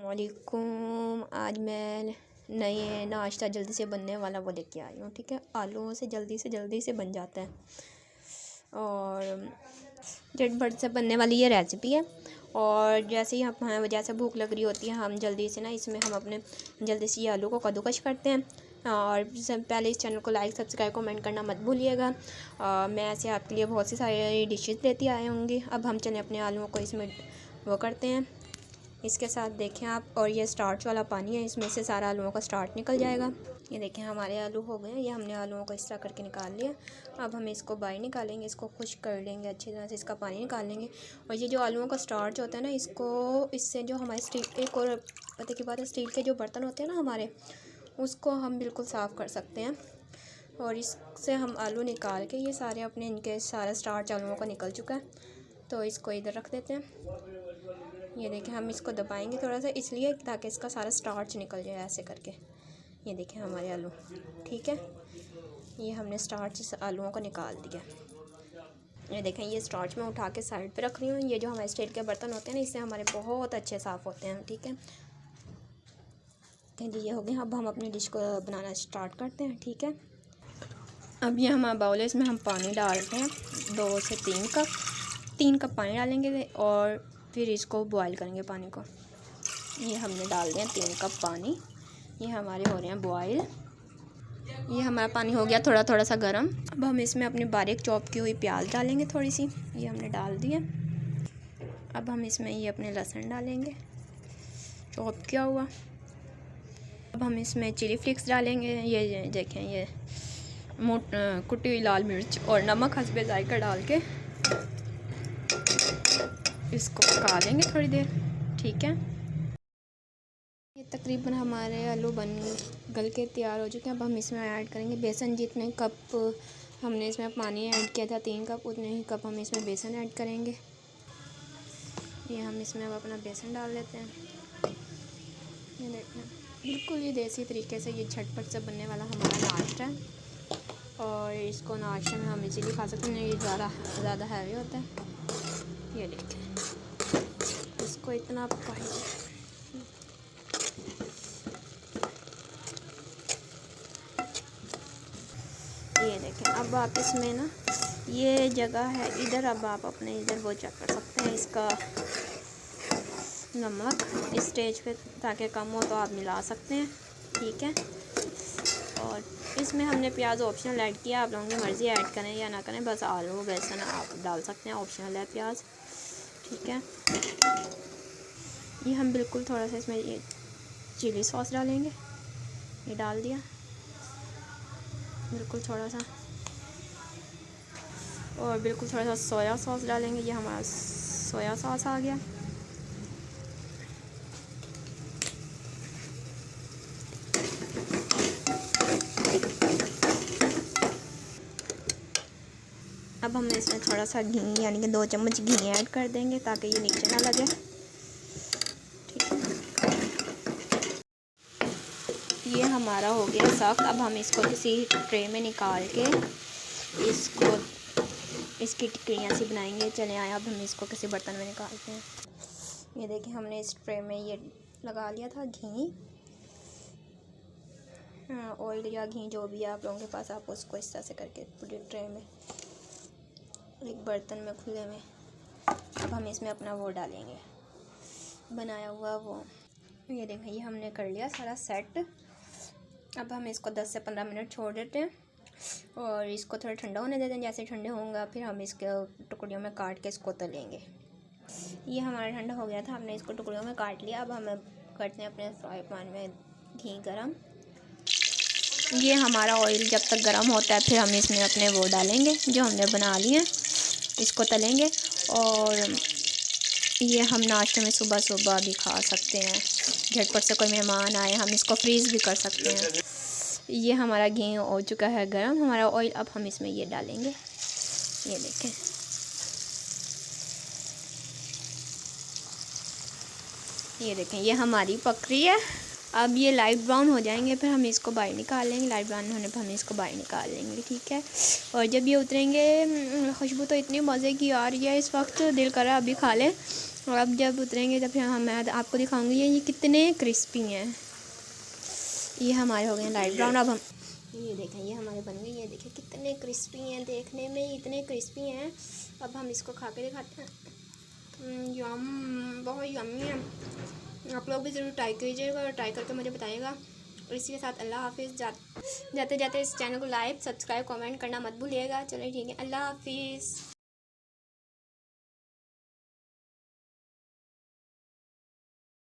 अस्सलामुअलैकुम। आज मैं नए नाश्ता जल्दी से बनने वाला वो लेके आई हूँ। ठीक है, आलूओं से जल्दी से बन जाता है और झटपट से बनने वाली ये रेसिपी है। और जैसे ही हम जैसे भूख लग रही होती है हम जल्दी से इसमें हम अपने जल्दी से ये आलू को कद्दूकश करते हैं। और पहले इस चैनल को लाइक सब्सक्राइब कमेंट करना मत भूलिएगा। मैं ऐसे आपके लिए बहुत सी सारी डिशेस लेती आई होंगी। अब हम चलें अपने आलूओं को इसमें वो करते हैं। इसके साथ देखें आप, और ये स्टार्च वाला पानी है, इसमें से सारा आलूओं का स्टार्च निकल जाएगा। ये देखें हमारे आलू हो गए, ये हमने आलूओं को इस तरह करके निकाल लिया। अब हम इसको बाहर निकालेंगे, इसको खुश्क कर लेंगे, अच्छी तरह से इसका पानी निकाल लेंगे। और ये जो आलूओं का स्टार्च होता है ना, इसको इससे जो हमारे स्टील, एक और पता की बात है, स्टील के जो बर्तन होते हैं ना हमारे, उसको हम बिल्कुल साफ़ कर सकते हैं। और इससे हम आलू निकाल के ये सारे अपने इनके सारा स्टार्च आलूओं का निकल चुका है, तो इसको इधर रख देते हैं। ये देखें हम इसको दबाएंगे थोड़ा सा, इसलिए ताकि इसका सारा स्टार्च निकल जाए ऐसे करके। ये देखें हमारे आलू, ठीक है, ये हमने स्टार्च इस आलूओं को निकाल दिया। ये देखें ये स्टार्च मैं उठा के साइड पे रख रही हूँ। ये जो हमारे स्टील के बर्तन होते हैं ना, इससे हमारे बहुत अच्छे साफ़ होते हैं। ठीक है जी, ये हो गया। अब हम अपनी डिश को बनाना स्टार्ट करते हैं। ठीक है, अब ये हमारा बाउल है, इसमें हम पानी डालते हैं 2 से 3 कप पानी डालेंगे और फिर इसको बॉयल करेंगे पानी को। ये हमने डाल दिया 3 कप पानी, ये हमारे हो रहे हैं बॉयल। ये हमारा पानी हो गया थोड़ा सा गरम। अब हम इसमें अपनी बारीक चॉप की हुई प्याज डालेंगे थोड़ी सी, ये हमने डाल दिया। अब हम इसमें ये अपने लहसुन डालेंगे चॉप किया हुआ। अब हम इसमें चिली फ्लेक्स डालेंगे, ये देखें ये कुटी हुई लाल मिर्च और नमक हस्बे जायका डाल के इसको पका लेंगे थोड़ी देर। ठीक है, ये तकरीबन हमारे आलू गल के तैयार हो चुके हैं। अब हम इसमें ऐड करेंगे बेसन। जितने कप हमने इसमें पानी ऐड किया था 3 कप, उतने ही कप हम इसमें बेसन ऐड करेंगे। ये हम इसमें अब अपना बेसन डाल देते हैं। ये देखें बिल्कुल ये देसी तरीके से ये झटपट से बनने वाला हमारा नाश्ता है। और इसको नाश्ते में हम इजीली खा सकते हैं, ये ज़्यादा हैवी होता है। ये देखें इसको इतना पकाएंगे। ये देखें अब आप इसमें ना ये जगह है इधर, अब आप अपने इधर वो चेक कर सकते हैं इसका नमक इस स्टेज पे, ताकि कम हो तो आप मिला सकते हैं। ठीक है, और इसमें हमने प्याज ऑप्शनल ऐड किया, आप लोगों की मर्ज़ी ऐड करें या ना करें, बस आलू बेसन आप डाल सकते हैं, ऑप्शनल है प्याज। ठीक है, ये हम बिल्कुल थोड़ा सा इसमें ये चिली सॉस डालेंगे, ये डाल दिया बिल्कुल थोड़ा सा, और बिल्कुल थोड़ा सा सोया सॉस डालेंगे, ये हमारा सोया सॉस आ गया। अब हम इसमें थोड़ा सा घी यानी कि 2 चम्मच घी ऐड कर देंगे ताकि ये नीचे ना लगे। ठीक है, ये हमारा हो गया सख्त। अब हम इसको किसी ट्रे में निकाल के इसको इसकी टिक्कियाँ सी बनाएंगे। चले आए अब हम इसको किसी बर्तन में निकालते हैं। ये देखिए हमने इस ट्रे में ये लगा लिया था घी, ऑयल या घी जो भी है आप लोगों के पास, आप उसको इस तरह से करके पूरे ट्रे में एक बर्तन में खुले में। अब हम इसमें अपना वो डालेंगे बनाया हुआ वो। ये देखें ये हमने कर लिया सारा सेट। अब हम इसको 10 से 15 मिनट छोड़ देते हैं और इसको थोड़ा ठंडा होने देते हैं। जैसे ठंडे होंगे फिर हम इसके टुकड़ियों में काट के इसको तलेंगे। ये हमारा ठंडा हो गया था, हमने इसको टुकड़ियों में काट लिया। अब हम करते हैं अपने फ्राई पैन में घी गरम। ये हमारा ऑयल जब तक गरम होता है फिर हम इसमें अपने वो डालेंगे जो हमने बना लिए, इसको तलेंगे। और ये हम नाश्ते में सुबह सुबह भी खा सकते हैं, झटपट से कोई मेहमान आए हम इसको फ्रीज़ भी कर सकते हैं। ये हमारा घी हो चुका है गरम हमारा ऑयल। अब हम इसमें ये डालेंगे, ये देखें ये देखें ये हमारी पक रही है। अब ये लाइट ब्राउन हो जाएंगे फिर हम इसको बाहर निकाल लेंगे। लाइट ब्राउन होने पर हम इसको बाहर निकाल लेंगे। ठीक है, और जब ये उतरेंगे खुशबू तो इतनी मज़े की आ रही है इस वक्त, दिल कर रहा है अभी खा लें। और अब जब उतरेंगे तब फिर मैं आपको दिखाऊंगी ये कितने क्रिस्पी हैं। ये हमारे हो गए लाइट ब्राउन। अब हम ये देखें, ये हमारे बन गए, ये देखें कितने क्रिस्पी हैं, देखने में ही इतने क्रिस्पी हैं। अब हम इसको खा के दिखाते हैं। यम, बहुत यम्मी है। आप लोग भी ज़रूर ट्राई कीजिएगा और ट्राई करके मुझे बताइएगा। और इसी के साथ अल्लाह हाफिज़। जाते जाते इस चैनल को लाइक, सब्सक्राइब, कमेंट करना मत भूलिएगा। चलिए ठीक है, अल्लाह हाफिज़।